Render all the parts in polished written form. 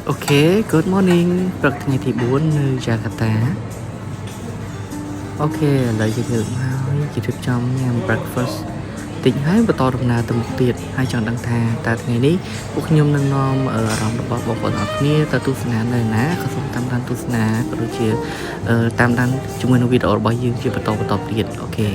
Ok, good morning ព្រឹកថ្ងៃទី4នៅយ៉ាកាតាអូខេឥឡូវយើងងើបហើយជិះរៀបចំញ៉ាំ breakfast តិចហើយបន្តដំណើរទៅមុខទៀតហើយចង់ដឹងថាតើថ្ងៃនេះពួកខ្ញុំនឹងនាំអារម្មណ៍របស់បងប្អូនអរគ្នាទៅទស្សនានៅណាក៏សូមតាមដានទស្សនាក៏ដូចជាតាមដានជាមួយនឹងវីដេអូរបស់យើងជាបន្តទៀតអូខេ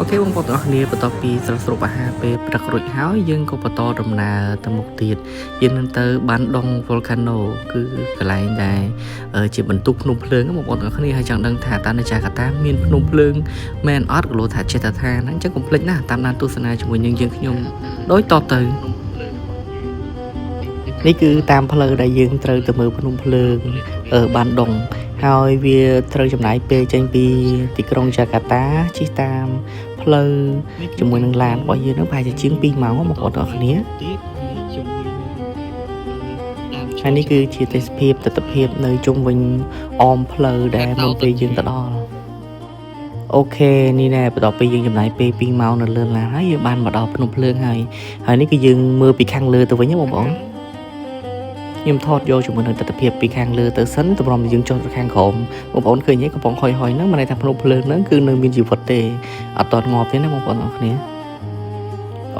អូខេបងប្អូនទាំងអស់គ្នាបន្ទាប់ពីស្រស់ស្រូបអាហារពេលព្រឹករួចហើយយើងក៏បន្តដំណើរទៅមុខទៀតយើងនឹងទៅបានដង Volcano គឺកន្លែងដែលជាបន្ទប់ភ្នំភ្លើងបងប្អូនទាំងអស់គ្នាហើយចង់ដឹងថាតើនៅចាកាតាមានភ្នំភ្លើងមែនអត់ក៏លោកថាចេះតែថាហ្នឹងអញ្ចឹងកុំភ្លេចណាតាមដានទស្សនាជាមួយនឹងយើងខ្ញុំដូចតទៅនេះគឺតាមផ្លូវដែលយើងត្រូវទៅមើលភ្នំភ្លើងបានដងហើយវាត្រូវចំណាយពេលចេញពីទីក្រុងចាកាតាជិះតាមផ្លូវជាមួយនឹងឡានរបស់យើងនឹងប្រហែលជាជាង2ម៉ោងបងប្អូនទាំងអស់គ្នាហើយនេះគឺជាទេសភាពទស្សនភាពនៅជុំវិញអមផ្លូវដែលមុនពេលយើងទៅដល់អូខេនេះណែបន្ទាប់ពីយើងចំណាយពេល2ម៉ោងនៅលើឡានហើយយើងបានមកដល់ភ្នំភ្លើងហើយនេះគឺយើងមើលពីខាងលើទៅវិញបងប្អូនខ្ញុំថតយកជាមួយនឹងទស្សនភាពពីខាងលើទៅសិនតម្រុំយើងចុះទៅខាងក្រោមបងប្អូនឃើញទេកំប៉ុងហុយហ្នឹងមិនន័យថាភ្នំភ្លើងហ្នឹងគឺនៅមានជីវិតទេអត់តងាប់ទេណាបងប្អូនអរគ្នា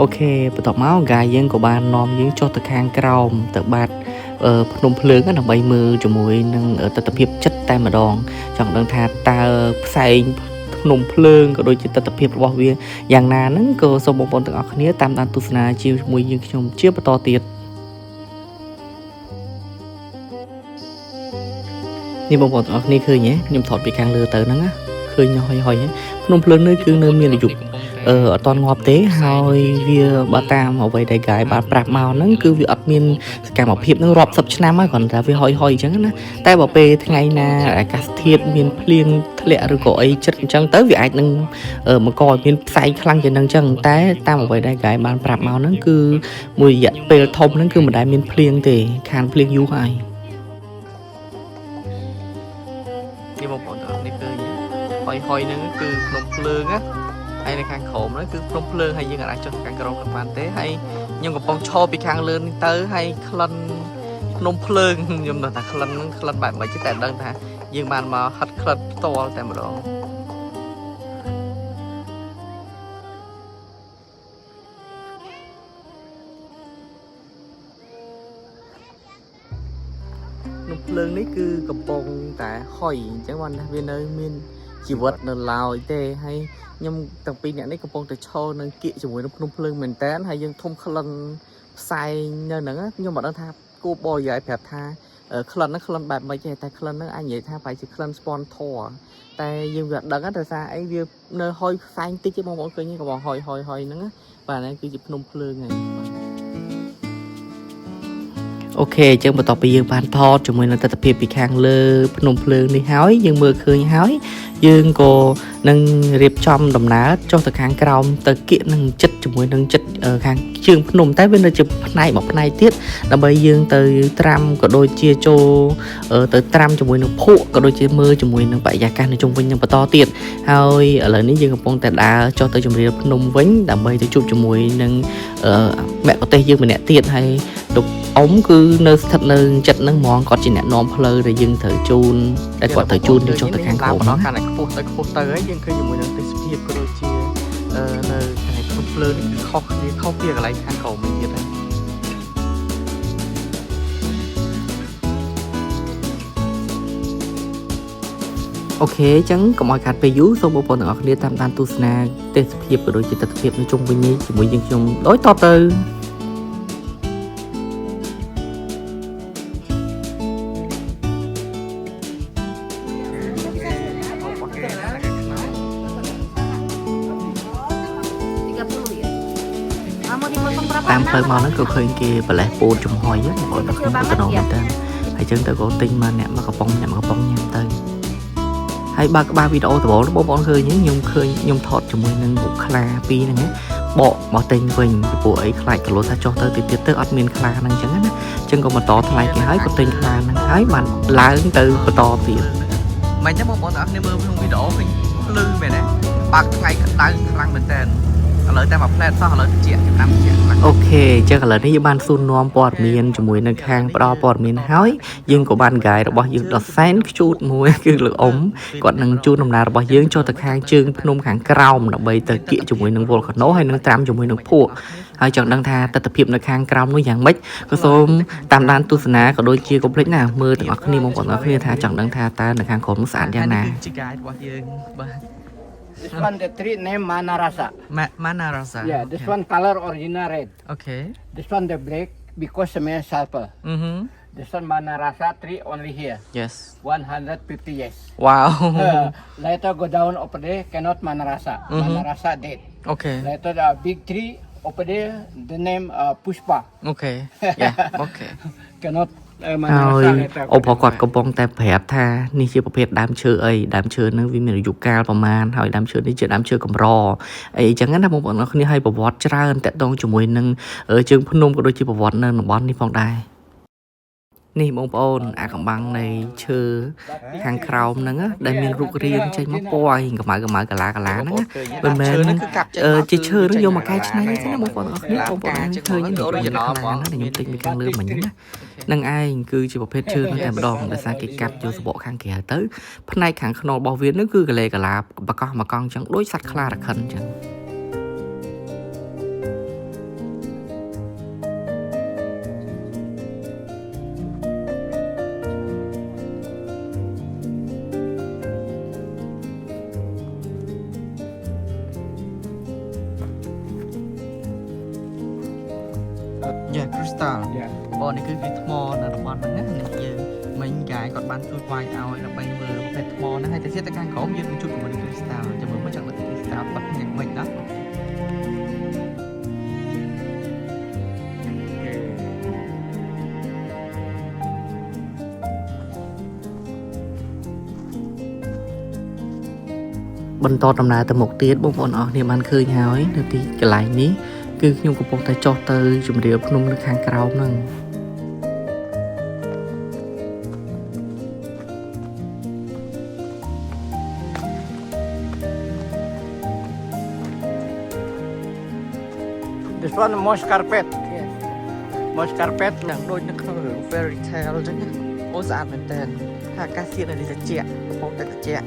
អូខេបន្ទាប់មកកាយយើងក៏បាននាំយើងចុះទៅខាងក្រោមទៅបាត់ភ្នំភ្លើងដើម្បីមើលជាមួយនឹងទស្សនភាពចិត្តតែម្ដងចង់ដឹងថាតើផ្សែងភ្នំភ្លើងក៏ដូចជាទស្សនភាពរបស់វាយ៉ាងណាហ្នឹងក៏សូមបងប្អូនទាំងអស់គ្នាតាមដានទស្សនាជាមួយយើងខ្ញុំជាបន្តទៀតនេះបងប្អូនទាំងអស់គ្នាឃើញទេខ្ញុំថតពីខាងលើទៅហ្នឹងណាឃើញហុយភ្នំភ្លើងនេះគឺនៅមានអាយុអត់តងាប់ទេហើយវាបើតាមអ្វីដែលកាយបានប្រាប់មកហ្នឹងគឺវាអត់មានសកម្មភាពនឹងរាប់សិបឆ្នាំហើយគ្រាន់តែវាហុយអញ្ចឹងណាតែបើពេលថ្ងៃណាអាកាសធាតុមានភ្លៀងធ្លាក់ឬក៏អីចិត្តអញ្ចឹងទៅវាអាចនឹងបង្កឲ្យមានផ្សែងខ្លាំងជាងនឹងអញ្ចឹងតែតាមអ្វីដែលកាយបានប្រាប់មកហ្នឹងគឺមួយរយៈពេលធំហ្នឹងគឺមិនដែលមានភ្លៀងទេខានភ្លៀងយូរហើយនេះបងប្អូនទាំងអស់នេះឃើញហុយហ្នឹងគឺភ្នំភ្លើងណាហើយនៅខាងក្រោមហ្នឹងគឺភ្នំភ្លើងហើយយើងអាចចុះខាងក្រោមក៏បានទេហើយខ្ញុំកំពុងឈរពីខាងលើនេះទៅហើយក្លិនភ្នំភ្លើងខ្ញុំដឹងថាក្លិនហ្នឹងក្លិនបែបមិនទេតែដឹងថាយើងបានមកហិតក្លិនផ្ទាល់តែម្ដងភ្នំភ្លើងនេះគឺកំពុងតែហុយអញ្ចឹងបានវានៅមានជីវិតនៅឡើយទេហើយខ្ញុំទាំងពីរអ្នកនេះកំពុងតែឈរនឹងគៀកជាមួយនឹងភ្នំភ្លើងមែនតើហើយយើងធំក្លិនផ្សែងនៅហ្នឹងខ្ញុំមិនដឹងថាគូបរិយាយប្រាប់ថាក្លិនហ្នឹងក្លិនបែបម៉េចទេតែក្លិនហ្នឹងអាចនិយាយថាប្រហែលជាក្លិនស្ពន់ធរតែយើងវាអត់ដឹងតែថាអីវានៅហុយផ្សែងតិចទេបងប្អូនឃើញកំពុងហុយហ្នឹងបាទហ្នឹងគឺជាភ្នំភ្លើងហើយអូខេអញ្ចឹងបន្ទាប់ពីយើងបានថតជាមួយនឹងទស្សនភាពពីខាងលើភ្នំភ្លើងនេះហើយយើងមើលឃើញហើយយើងក៏នឹងរៀបចំដំណើរចុះទៅខាងក្រោមទៅគៀកនឹងចិត្តជាមួយនឹងចិត្តខាងជើងភ្នំតែវានៅជាផ្នែកមួយផ្នែកទៀតដើម្បីយើងទៅត្រាំក៏ដូចជាចូលទៅត្រាំជាមួយនឹងភក់ក៏ដូចជាមើលជាមួយនឹងបរិយាកាសនៅជុំវិញនឹងបន្តទៀតហើយឥឡូវនេះយើងកំពុងតែដើរចុះទៅជម្រាលភ្នំវិញដើម្បីទៅជួបជាមួយនឹងមគ្គុទ្ទេសក៍យើងម្នាក់ទៀតហើយលោកអ៊ំគឺនៅស្ថិតនៅចិត្តហ្នឹងហ្មងគាត់ជាអ្នកនាំផ្លូវដែលយើងត្រូវជូនដែលគាត់ត្រូវជូនយើងចុះទៅខាងក្រោមហ្នឹងកាន់តែខ្ពស់ទៅហើយយើងឃើញជាមួយនឹងទេសភាពក៏ដូចជានៅខាងភ្នំភ្លើងនេះគឺខុសពីកន្លែងខាងក្រោមវិញទៀតហើយអូខេអញ្ចឹងកុំឲ្យខាត់ពេលយូរសូមបងប្អូនទាំងអស់គ្នាតាមដានទស្សនាទេសភាពក៏ដូចជាទស្សនភាពនៅជុំវិញនេះជាមួយយើងខ្ញុំដូចតទៅតាមផ្លូវមកហ្នឹងក៏ឃើញគេប្រលេះពោតចំហុយបងប្អូនដល់ខ្ញុំទៅដល់មែនតើហើយចឹងទៅក៏ទិញមកអ្នកមកកំប៉ុងញ៉ាំទៅហើយបើក្បាលវីដេអូដំបូងបងប្អូនឃើញខ្ញុំថតជាមួយនឹងមុខខ្លាពីរហ្នឹងបកមកទិញវិញពីព្រោះអីខ្លាចកលោថាចុះទៅទៀតទៅអត់មានខ្លាហ្នឹងចឹងណាចឹងក៏បន្តថ្លៃគេហើយក៏ទិញខ្លាហ្នឹងហើយបានឡើងទៅបន្តទៀតមិនចឹងបងប្អូនទាំងអស់គ្នាមើលក្នុងវីដេអូវិញ លឺមែនទេបើកថ្ងៃក្តៅខ្លាំងមែនតើឥឡូវតែមកផ្លែតសោះឥឡូវជាចំណាំជាអូខេចឹងឥឡូវនេះយើងបានសួរនាំព័ត៌មានជាមួយនៅខាងផ្ដល់ព័ត៌មានហើយយើងក៏បានហ្គាយរបស់យើងដល់សែនខ្ជូតមួយគឺលោកអ៊ំគាត់នឹងជូនដំណើររបស់យើងចូលទៅខាងជើងភ្នំខាងក្រោមដើម្បីទៅគៀកជាមួយនឹង Volcano ហើយនឹងត្រាំជាមួយនឹងភក់ហើយចង់ដឹងថាទស្សនវិជ្ជានៅខាងក្រោមនោះយ៉ាងម៉េចក៏សូមតាមដានទស្សនាក៏ដូចជាកុំភ្លេចណាមើលទាំងអស់គ្នាបងប្អូនទាំងអស់គ្នាថាចង់ដឹងថាតើនៅខាងក្រោមនោះស្អាតយ៉ាងណាជាហ្គាយរបស់យើងបាទ This one the tree name Manarasa. Manarasa. Yeah, this one color original red. Okay. This one the black because smell sulfur. This one Manarasa tree only here. Yes. 150 years. Wow. Later go down over there cannot Manarasa. Manarasa dead. Okay. Later the big tree over there the name Pushpa. Okay. Yeah. Okay. Cannot ហើយអូបគាត់កំពុងតែប្រាប់ថានេះជាប្រភេទដើមឈើអីដើមឈើនឹងវាមានអាយុកាលប្រមាណហើយដើមឈើនេះជាដើមឈើកម្រអីចឹងណាបងប្អូនគ្នាឲ្យប្រវត្តិច្រើនតាក់ទងជាមួយនឹងជើងភ្នំក៏ដូចជាប្រវត្តិនៅតំបន់នេះផងដែរនេះបងប្អូនអាកំបាំងនៃឈើខាងក្រោមហ្នឹងដែលមានរូបរាងចេញមកពណ៌ឯងកម្ៅកាឡាហ្នឹងមិនមែនជាឈើនឹងយកមកកែច្នៃទេណាបងប្អូនអរគ្នាបងប្អូនឃើញនេះ original ហ្មងខ្ញុំទិញពីខាងលើមិញណានឹងឯងគឺជាប្រភេទឈើនឹងតែម្ដងដោយសារគេកាត់យកសបកខាងក្រៅទៅផ្នែកខាងខ្នល់របស់វានឹងគឺកាលេកាឡាបកោះមកកង់អញ្ចឹងដូចសត្វខ្លារខិនអញ្ចឹងcrystal បងនេះគឺថ្មនៅតំបន់ហ្នឹងណាយើងមិញកាយគាត់បានជួយវាយឲ្យដើម្បីមើលប្រភេទថ្មហ្នឹងហើយទៅទៀតទៅខាងក្រោមយើងនឹងជួបជាមួយនឹង crystal ចាំមើលមកចង់លើ crystal បាត់យ៉ាងម៉េចណាបន្តដំណើរទៅមុខទៀតបងប្អូនអរគ្នាបានឃើញហើយនៅទីកន្លែងនេះគឺខ្ញុំកំពុងតែចុះទៅជំរាលភ្នំនៅខាងក្រោមហ្នឹងThis one moss carpet. Yes. Moss carpet នឹងដូចនៅក្នុងរឿង fairy tale អញ្ចឹងអូស្អាតមែនតើថាអាកាសធាតុនេះត្រជាក់កំពុងតែត្រជាក់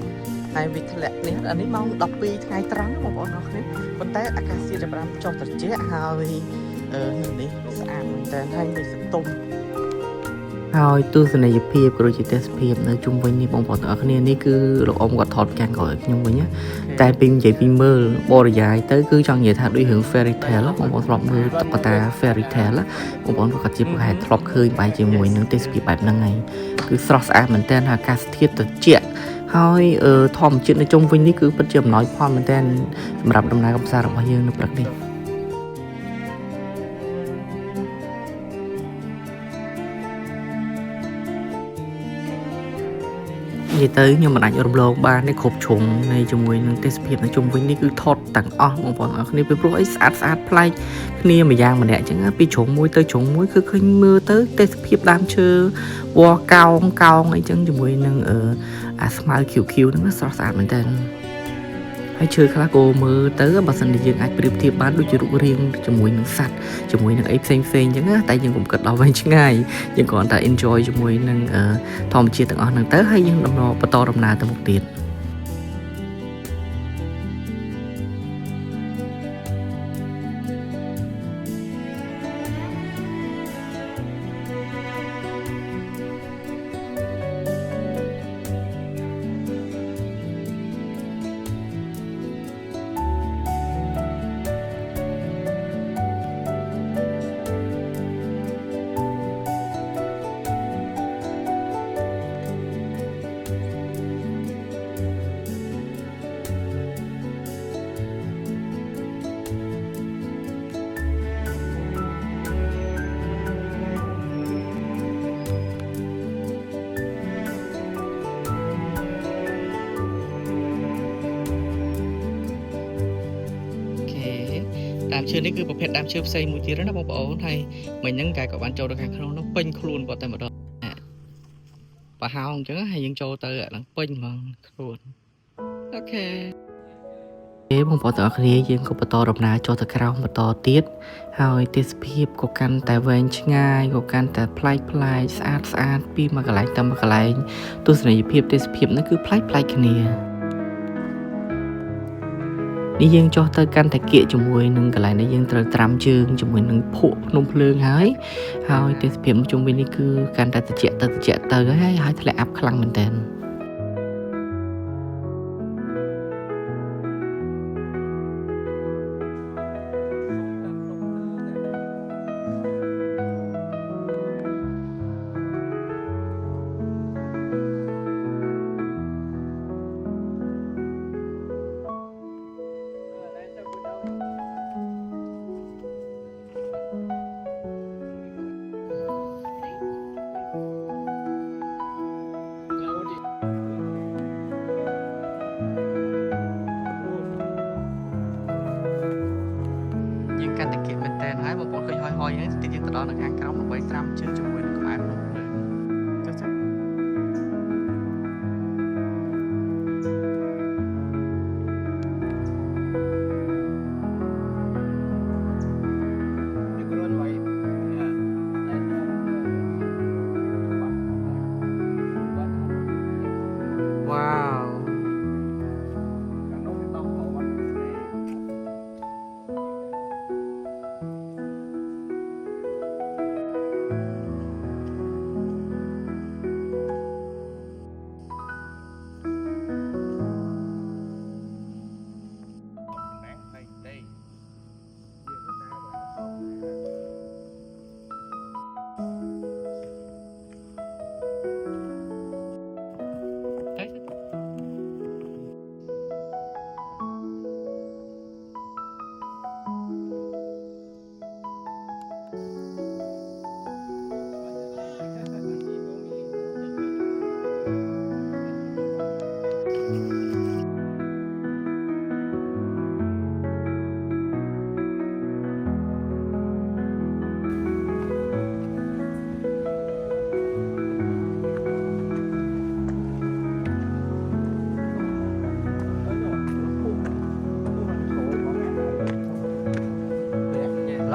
ហើយវាធ្លាក់នេះអានេះម៉ោង12ថ្ងៃត្រង់បងប្អូនអរគ្នាប៉ុន្តែអាកាសធាតុចាប់ផ្ដើមចុះត្រជាក់ហើយនេះស្អាតមែនតើហើយមានសន្ទុំហើយទស្សនីយភាពក៏ដូចជាទេសភាពនៅជុំវិញនេះបងប្អូនទាំងអស់គ្នានេះគឺលោកអ៊ំគាត់ថតកាំងក្រោយខ្ញុំវិញណាតែពីនិយាយពីមើលបរិយាយទៅគឺចង់និយាយថាដូចរឿង fairy tale បងប្អូនធ្លាប់មើលតុក្កតា fairy tale បងប្អូនក៏ជាប្រហែលធ្លាប់ឃើញបែបជាមួយនឹងទេសភាពបែបហ្នឹងហើយគឺស្រស់ស្អាតមែនតើអាកាសធាតុត្រជាក់ហើយធម្មជាតិនៅជុំវិញនេះគឺពិតជាអំណោយផលមែនតើសម្រាប់ដំណើរកម្សាន្តរបស់យើងនៅព្រឹកនេះនិយាយទៅខ្ញុំមិនអាចរំលងបានទេគ្រប់ជ្រុងនៃជាមួយនឹងទេសភាពនៅជុំវិញនេះគឺថតទាំងអស់បងប្អូនអរគ្នាពីព្រោះអីស្អាតប្លែកគ្នាម្យ៉ាងម្នាក់អញ្ចឹងពីជ្រុងមួយទៅជ្រុងមួយគឺឃើញមើលទៅទេសភាពដើមឈើវល្លិកោងអីចឹងជាមួយនឹងអាស្មៅឃីវហ្នឹងស្រស់ស្អាតមែនតើហើយឈើខ្លះក៏មើលទៅបើសិនជាយើងអាចប្រៀបធៀបបានដូចជារូបរាងជាមួយនឹងសត្វជាមួយនឹងអីផ្សេងអញ្ចឹងតែយើងកុំគិតដល់វែងឆ្ងាយយើងគ្រាន់តែ enjoy ជាមួយនឹងធម្មជាតិទាំងអស់ហ្នឹងទៅហើយយើងបន្តដំណើរទៅមុខទៀត ដើមឈើនេះគឺប្រភេទដើមឈើផ្សេងមួយទៀតណាបងប្អូនហើយមិញហ្នឹងកាយក៏បានចូលទៅខាងក្នុងនោះពេញខ្លួនគាត់តែម្ដងប្រហោងអញ្ចឹងហើយយើងចូលទៅឡើងពេញហ្មងខ្លួន អូខេបងប្អូនទាំងអស់គ្នាយើងក៏បន្តដំណើរចូលទៅក្រោមបន្តទៀតហើយទេសភាពក៏កាន់តែវែងឆ្ងាយក៏កាន់តែប្លែកស្អាតពីមួយកន្លែងទៅមួយកន្លែងទស្សនីយភាពទេសភាពហ្នឹងគឺប្លែកគ្នានេះយើងចុះទៅកាន់តែគៀកជាមួយនឹងកន្លែងនេះយើងត្រូវត្រាំជើងជាមួយនឹងភក់ភ្នំភ្លើងហើយទេសភាពជុំវិញនេះគឺកាន់តែត្រជាក់ទៅហើយធ្លាក់អាប់ខ្លាំងមែនតើយើងកាន់តែគៀកមែនតើហើយបងប្អូនឃើញហយហ្នឹងតិចយើងទៅដល់នៅខាងក្រោមដើម្បីត្រាំជើងជាមួយនឹងក្បែរភ្នំភ្លើងចុះវ៉ាវ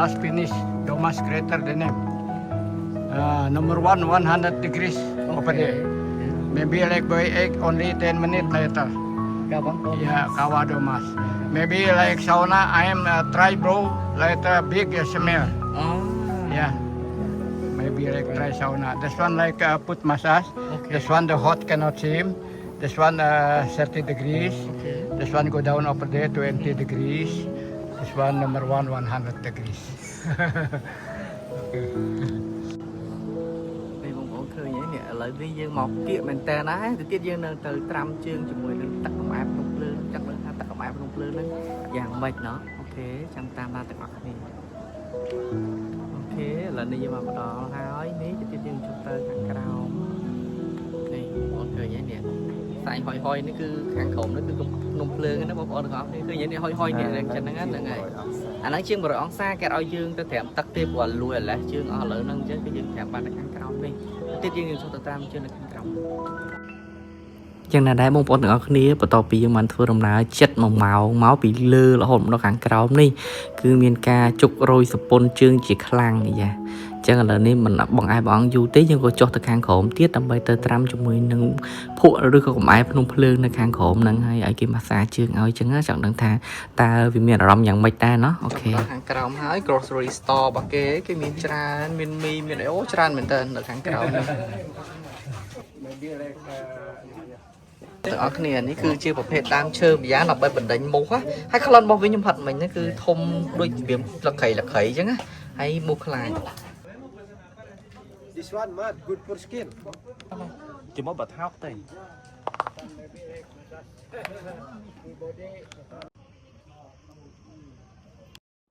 Last finish, Domas greater than him. Number 100 degrees over there. Maybe like by 8, only 10 minutes later. Yeah, Kawa Domas. Maybe like sauna, I am try bro, later big smell. Yeah. Maybe like try sauna. This one like put massage. Okay. This one the hot cannot swim. This one 30 degrees. Okay. This one go down over there 20 degrees. This one number 100 degrees. នេះបងប្អូនឃើញហើយនេះឥឡូវនេះយើងមកគៀកមែនតើណាទៅទៀតយើងនៅទៅត្រាំជើងជាមួយនឹងទឹកកំអែបភ្នំភ្លើងចង់ដឹងថាទឹកកំអែបភ្នំភ្លើងហ្នឹងយ៉ាងម៉េចណោះអូខេចាំតាមដានទាំងអស់គ្នាអូខេឥឡូវនេះយើងមកដល់ហើយនេះទៅទៀតយើងចុះទៅខាងក្រោមនេះបងឃើញហើយនេះផ្សែងហយនេះគឺខាងក្រោមនេះគឺភ្នំភ្លើងណាបងប្អូនទាំងអស់គ្នាឃើញនេះហយនេះចឹងហ្នឹងហើយអាហ្នឹងជាង100អង្សាគេឲ្យយើងទៅត្រាំទឹកទេព្រោះលួយឥឡូវជើងអស់ឥឡូវហ្នឹងអញ្ចឹងគឺយើងត្រាំបាននៅខាងក្រោមនេះទៀតយើងចុះទៅត្រាំជើងនៅខាងក្រោមចឹងណាដែរបងប្អូនទាំងអស់គ្នាបន្ទាប់ពីយើងបានធ្វើដំណើរចិត្ត1ម៉ោងមកពីលើរហូតមកដល់ខាងក្រោមនេះគឺមានការជុករយសពុនជើងជាខ្លាំងនេះយ៉ាចឹងឥឡូវនេះមិនបងឯងបងយូរទេយើងក៏ចុះទៅខាងក្រោមទៀតដើម្បីទៅត្រាំជាមួយនឹងភក់ឬក៏កំអែភ្នំភ្លើងនៅខាងក្រោមហ្នឹងហើយឲ្យគេម៉ាស្សាជើងឲ្យចឹងចង់ដឹងថាតើវាមានអារម្មណ៍យ៉ាងម៉េចដែរណោះអូខេខាងក្រោមហើយ grocery store របស់គេមានច្រើនមានមីមានអីអូច្រើនមែនតើនៅខាងក្រោមនេះ Maybe like ទាំងអស់គ្នានេះគឺជាប្រភេទដើមឈើម្យ៉ាងដើម្បីបណ្ដេញមូសហើយក្លិនរបស់វាខ្ញុំផាត់មិញហ្នឹងគឺធំដូចរបៀបលក្ខីអញ្ចឹងណាហើយមូសខ្លាច This one mad, good for skin. ជាមកបាត់ហោកទេ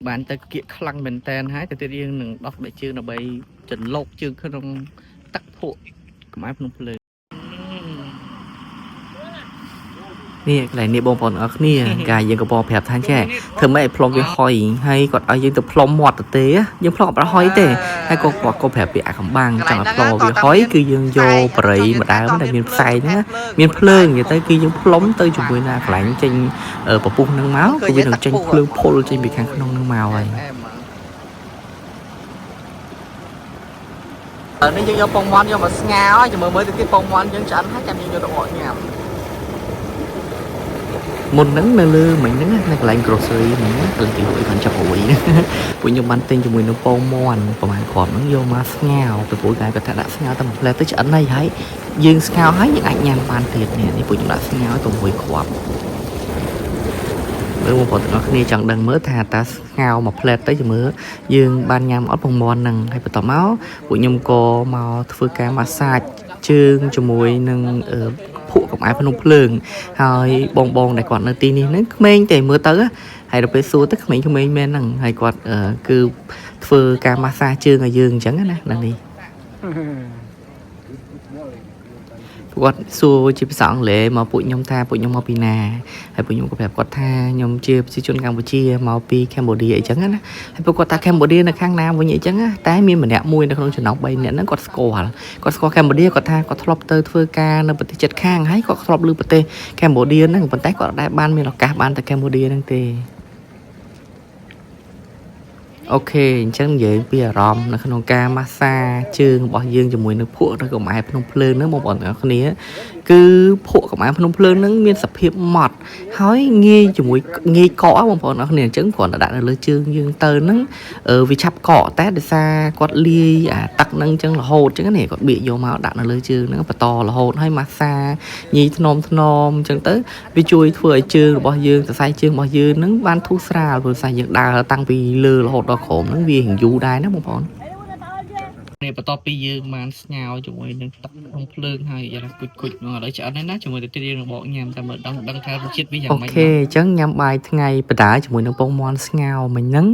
បានទៅគៀកខ្លាំងមែនតែនហើយទៅទៀតយើងនឹងដោះដៃជើងដើម្បីចន្លកជើងក្នុងទឹកភក់កំអែភ្នំភ្លើង นี่ไหนนี่บองปอนอักนี่กายยังกับบอแผลท่านแช่เธอไม่พลอมไปหอยให้กดเอายังตัวพลอมหมดตัวเตะยังพลอมไปหอยเตะให้ก็กดก็แผลไปอ่ะคำบางจังพลอมไปหอยคือยังโยปรีมาได้ไม่ได้มีใส่นะมีเพลิงอย่างเตยคือยังพล้อมเตยจุ่มมือหน้าหลังจังปะปุ้งนังเมาส์คือเป็นจังเพลิงโพลจังbị khangขนมนังเมาไอ้นี่ยังโยปองมอนโยมาสงาวจะmới từ cáiปองมอนยังฉันให้จันยังโยดอกเงี้ยmột nắng mê lư mình nắng này là anh grocery mình nắng từ tiểu đội phần chập hủi buổi nhung ban tinh cho mình nó pong mòn và màn khỏm nó vô mà ngào từ buổi gái có thể đã ngào tầm lên tới trận này thấy dương ngào thấy những anh nhàn ban thiệt nè thì buổi nhung đã ngào tầm buổi khỏm với một phần nó khi chẳng đằng mới thà ta ngào mà plate tới cho mới dương ban nhằm ở pong mòn nằng hay tỏ máu buổi nhung cô màu phơi cá massage chương cho mùi nâng phụของไอ้พนมเพลิงហើយបងតែគាត់នៅទីនេះហ្នឹងក្មេងតែមើលទៅហើយដល់ពេលសួរទៅក្មេងមែនហ្នឹងហើយគាត់គឺធ្វើការម៉ាស្សាជើងឲ្យយើងអញ្ចឹងណានេះគាត់សួរជាភាសាអង់គ្លេសមកពួកខ្ញុំថាពួកខ្ញុំមកពីណាហើយពួកខ្ញុំក៏ប្រាប់គាត់ថាខ្ញុំជាប្រជាជនកម្ពុជាមកពីកម្ពុជាអីចឹងណាហើយពួកគាត់ថាកម្ពុជានៅខាងណាវិញអីចឹងតែមានម្នាក់មួយនៅក្នុងចំណោម3នាក់ហ្នឹងគាត់ស្គាល់កម្ពុជាគាត់ថាគាត់ធ្លាប់ទៅធ្វើការនៅប្រទេសជិតខាងហើយគាត់ធ្លាប់លើប្រទេសកម្ពុជាហ្នឹងប៉ុន្តែគាត់អត់ដែលបានមានឱកាសបានទៅកម្ពុជាហ្នឹងទេអូខេអញ្ចឹងនិយាយពីអារម្មណ៍នៅក្នុងការម៉ាស្សាជើងរបស់យើងជាមួយនឹងភក់ឬក៏ម៉ែភ្នំភ្លើងហ្នឹងបងប្អូនទាំងអស់គ្នាគឺភក់កម៉ែភ្នំភ្លើងហ្នឹងមានសភាពម៉ត់ហើយងាយជាមួយងាយកកបងប្អូនទាំងអស់គ្នាអញ្ចឹងគ្រាន់តែដាក់នៅលើជើងយើងទៅហ្នឹងវាឆាប់កកតែដោយសារគាត់លាយអាទឹកហ្នឹងអញ្ចឹងរហូតអញ្ចឹងនេះគាត់បៀកយកមកដាក់នៅលើជើងហ្នឹងបន្តរហូតហើយម៉ាស្សាញីថ្នមអញ្ចឹងទៅវាជួយធ្វើឲ្យជើងរបស់យើងសរសៃជើងរបស់យើងហ្នឹងបានធូរស្រាលព្រោះថាយើងដើរតាំងពីលើរហូតដល់ក្រោមហ្នឹងវាហិងយូរដែរណាបងប្អូននេះបន្ទាប់ពីយើងបានស្ងោរជាមួយនឹងទឹកក្នុងភ្លើងហើយយ៉ាងគុជនោះឥឡូវឆ្អិនហើយណាជាមួយទៅទៀតយើងបកញ៉ាំតែមើលដឹងថារសជាតិវាយ៉ាងម៉េចអូខេអញ្ចឹងញ៉ាំបាយថ្ងៃបដាជាមួយនឹងពងមាន់ស្ងោរមិញហ្នឹង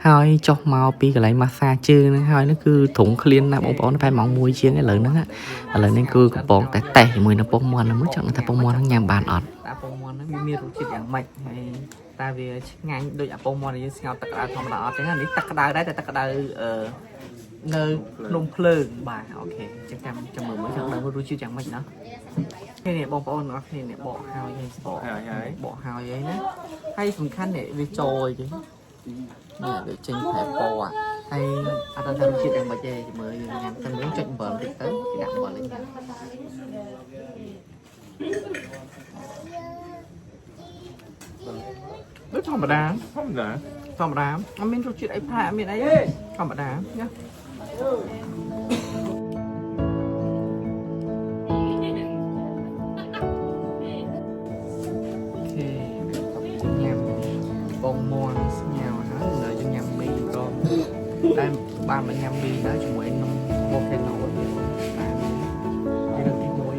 ហើយចុះមកពីកន្លែងម៉ាស្សាជើងហ្នឹងហើយនេះគឺត្រង់ឃ្លានណាបងប្អូនប្រហែលម៉ោង1ជាងឥឡូវហ្នឹងគឺកំពុងតែតេស្តជាមួយនឹងពងមាន់ហ្នឹងមើលចង់ថាពងមាន់ហ្នឹងញ៉ាំបានអត់តែពងមាន់ហ្នឹងមានរសជាតិយ៉ាងម៉េចហើយតែវាឆ្ងាញ់ដូចអាពងមាន់យើងស្ងោរទឹកក្តៅធម្មតាអត់ទេណានេះទឹកក្តៅដែរតែទឹកក្តៅនៅភ្នំភ្លើងបាទអូខេចឹងចាំមើលចង់ដឹងរសជាតិយ៉ាងម៉េចណានេះបងប្អូនអរគ្នានេះបកហើយបកហើយណាហើយសំខាន់នេះវាចូលអីគេនេះវាចេញប្រែពណ៌ហើយអត់ដឹងរសជាតិយ៉ាងម៉េចទេមើលយើងញ៉ាំទៅមើលចុចអំបិលតិចទៅគេដាក់អំបិលនេះដូចធម្មតាអត់មានរសជាតិអីផ្លែអត់មានអីធម្មតាណាបងមាន់ស្ងោរហើយនៅយើងញ៉ាំមីក៏តែបានមកញ៉ាំមីដែរជាមួយនំ volcano ទៀតតែយើងទីមួយ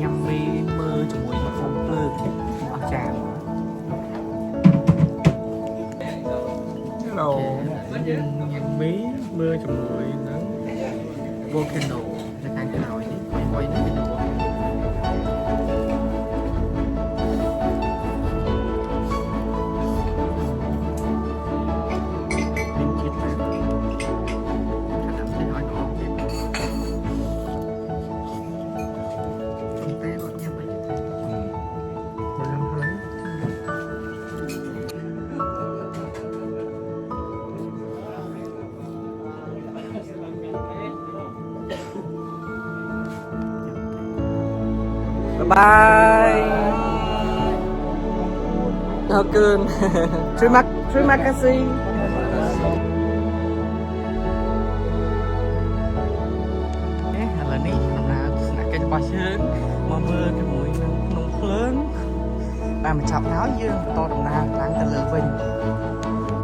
ញ៉ាំមីមើលជាមួយនឹងភ្នំភ្លើងអស្ចារ្យHello យើងញ៉ាំមីមើលជាមួយនឹង volcano នៅខាងក្រោយនេះមួយនេះមានBye. Good. Terima kasih. Lần này năm nào là cái bao chương mà mưa cái mũi nồng lớn và mình chọc áo dương to đồng nào tháng từ lửa vinh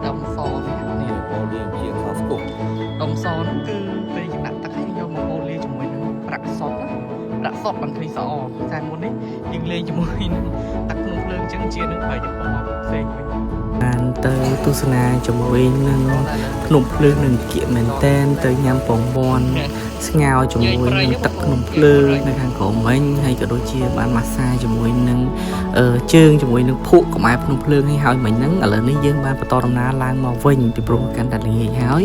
đồng so với hạt này là liên chuyện khó phục đồng so nó cứ đây chúng ta thấy do một ô liên cho mũi nó đặt sọt đã sọt bằng cây sọ ra muốn đấy nhưng lên cho mũi nó tắt nụ lương chân chia nước phải cho bỏ phê mình ទៅ ទៅទស្សនាជាមួយនឹងភ្នំភ្លើងនឹងគៀកមែនតែនទៅញ៉ាំពងមាន់ស្ងោរជាមួយនឹងទឹកភ្នំភ្លើងនៅខាងក្រោមវិញហើយក៏ដូចជាបានម៉ាស្សាជាមួយនឹងជើងជាមួយនឹងភក់កម្អែភ្នំភ្លើងហើយមិញហ្នឹងឥឡូវនេះយើងបានបន្តដំណើរឡើងមកវិញពីព្រោះកាន់តែល្ងាចហើយ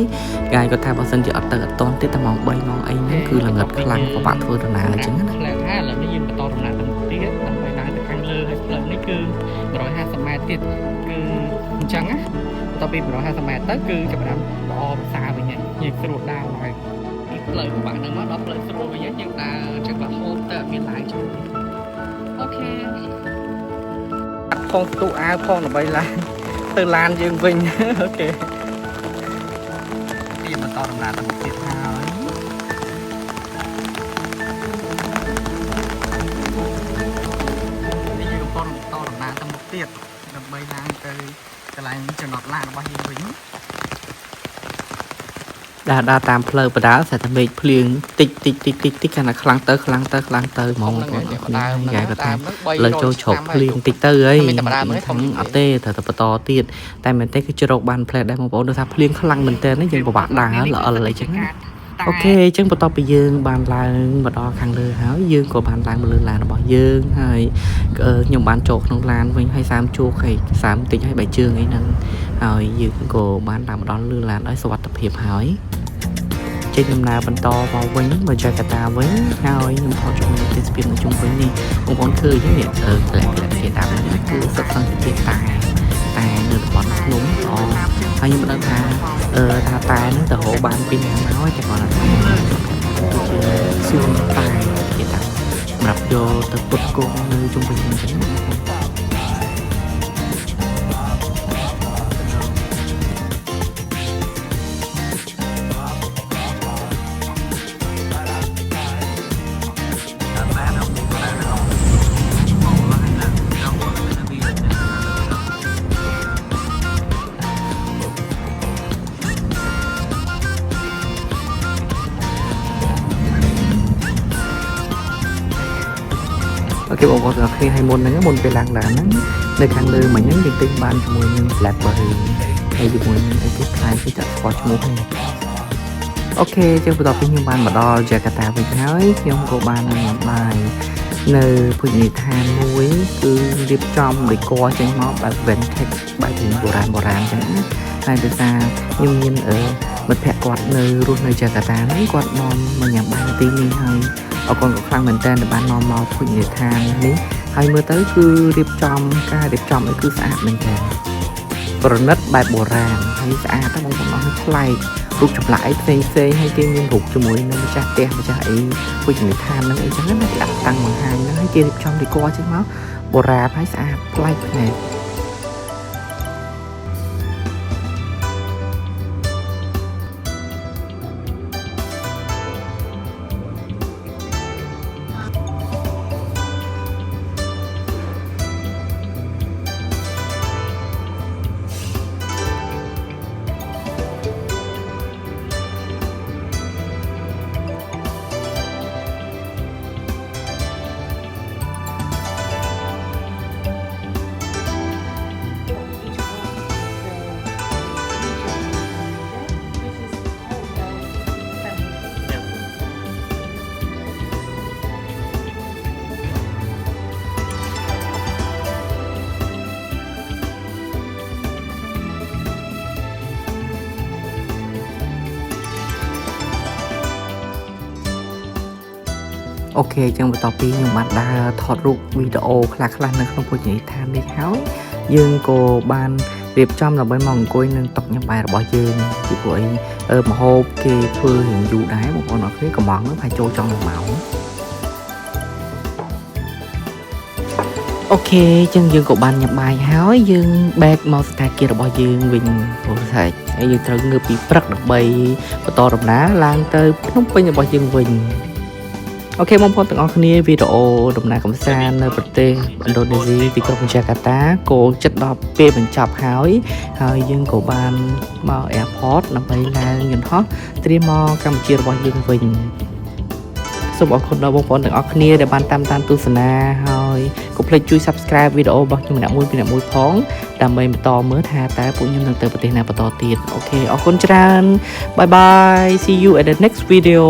កាយគាត់ថាបើសិនជាអត់ទៅអត់តន់ទេតែម៉ោង3ម៉ោងអីហ្នឹងគឺល្ងឹតខ្លាំងពិបាកធ្វើដំណើរអញ្ចឹងណាផ្លែថាឥឡូវនេះយើងបន្តដំណើរទៅទៀតដើម្បីឡើងទៅខាងលើហើយផ្លូវនេះគឺ150ម៉ែត្រទៀតគឺអញ្ចឹងណាបន្ទាប់ពី150ម៉ែត្រទៅគឺចាប់ផ្ដើមល្អភាសាវិញងាយស្រួលដើរហើយផ្លូវពិបាកហ្នឹងមកដល់ផ្លូវស្រួលវិញយើងដើរចឹងក៏ហូបទៅអត់មានឡាយចូលអូខេអត់ផងទូអាវផងដើម្បីឡើងទៅឡានយើងវិញអូខេពីបន្តដំណើរទៅទៀតហើយនេះយើងបន្តដំណើរទៅមុខទៀតដើម្បីឡើងទៅកន្លែងចំណតឡានរបស់យើងវិញដើរតាមផ្លូវបដាតែតែមេឃភ្លៀងតិចកាន់តែខ្លាំងទៅហ្មងបងប្អូនគេក៏ថាលើចូលជ្រកភ្លៀងតិចទៅអីអត់ទេត្រូវតែបន្តទៀតតែមែនទេគឺជ្រកបានផ្លែដែរបងប្អូនដូចថាភ្លៀងខ្លាំងមែនតើយើងពិបាកដើរល្អអីចឹងអូខេអញ្ចឹងបន្ទាប់ពីយើងបានឡើងមកដល់ខាងលើហើយយើងក៏បានឡើងមកលើឡានរបស់យើងហើយខ្ញុំបានចូលក្នុងឡានវិញហើយសាមជួកហើយសាមតិចហើយបែកជើងអីហ្នឹងហើយយើងក៏បានឡើងមកដល់លើឡានដោយសុវត្ថិភាពហើយចេញដំណើរបន្តមកវិញមកចាកាតាវិញហើយខ្ញុំថតជុំនេះទេសភាពនៅជុំវិញនេះបងប្អូនឃើញទេនេះក្លែកជាតាមនេះគឺសិក្សាជាតែនៅតំបន់ភ្នំល្អហើយខ្ញុំមិនដឹងថាថាតែហ្នឹងទៅរកបានពីណាមកតែគាត់ថាជាសួនតែគេថាសម្រាប់យកទៅពុតគង់នៅជុំវិញហ្នឹងចឹងអូខេបងប្អូនទាំងអស់គ្នាឲ្យមុនហ្នឹងមុនពេលឡើងឡានហ្នឹងនៅខាងលើមិញហ្នឹងយើងទិញបានជាមួយនឹង BlackBerry ហើយជាមួយនឹងអីគេខ្លាយគេចាក់ស្គាល់ឈ្មោះហ្នឹងអូខេចឹងបន្ទាប់ពីខ្ញុំបានមកដល់ចាកាតាវិញហើយខ្ញុំក៏បានញ៉ាំបាយនៅភោជនីយដ្ឋានមួយគឺរៀបចំដេក័រចេញមកបែប vintage បែបបុរាណចឹងណាហើយដោយសារខ្ញុំមានមិត្តភក្តិគាត់នៅរស់នៅចាកាតាហ្នឹងគាត់នាំមកញ៉ាំបាយនៅទីនេះហើយអរគុណក៏ខ្លាំងមែនតើបាននាំមកភោជនីយដ្ឋាននេះហើយមើលទៅគឺការរៀបចំឲ្យគឺស្អាតមែនតើប្រណិតបែបបុរាណហើយស្អាតតែបងប្អូនអស់ប្លែករូបចម្លាក់អីផ្សេងហើយគេមានរូបជាមួយនឹងម្ចាស់ផ្ទះម្ចាស់អីភោជនីយដ្ឋានហ្នឹងអីចឹងណាគេដាក់តាំងបង្ហាញហ្នឹងហើយគេរៀបចំដេក័រចេញមកបុរាណហើយស្អាតប្លែកភ្នែកអូខេអញ្ចឹងបន្ទាប់ពីខ្ញុំបានដើរថតរូបវីដេអូខ្លះៗនៅក្នុងភោជនីយដ្ឋាននេះហើយយើងក៏បានរៀបចំដើម្បីមកអង្គុយនឹងតុញ៉ាំបាយរបស់យើងពីព្រោះអីម្ហូបគេធ្វើរៀងយូរដែរបងប្អូនអរគ្នាកំងហ្នឹងហើយចូលចង់1ម៉ោងអូខេអញ្ចឹងយើងក៏បានញ៉ាំបាយហើយយើងបែកមកស្ថានភាពរបស់យើងវិញព្រោះថាហើយយើងត្រូវងើបពីព្រឹកដើម្បីបន្តដំណើរឡើងទៅភ្នំពេញរបស់យើងវិញអូខេបងប្អូនទាំងអស់គ្នាវីដេអូដំណើរកម្សាន្តនៅប្រទេសឥណ្ឌូនេស៊ីទីក្រុងចាកាតាក៏ជិតដល់ពេលបញ្ចប់ហើយយើងក៏បានមក airport ដើម្បីឡើងយន្តហោះត្រៀមមកកម្ពុជារបស់យើងវិញសូមអរគុណដល់បងប្អូនទាំងអស់គ្នាដែលបានតាមទស្សនាហើយ ហើយកុំភ្លេចជួយ subscribe វីដេអូរបស់ខ្ញុំម្នាក់មួយពីអ្នកមួយផងដើម្បីបន្តមើលថាតើពួកខ្ញុំនឹងទៅប្រទេសណាបន្តទៀតអូខេអរគុណច្រើន bye bye see you at the next video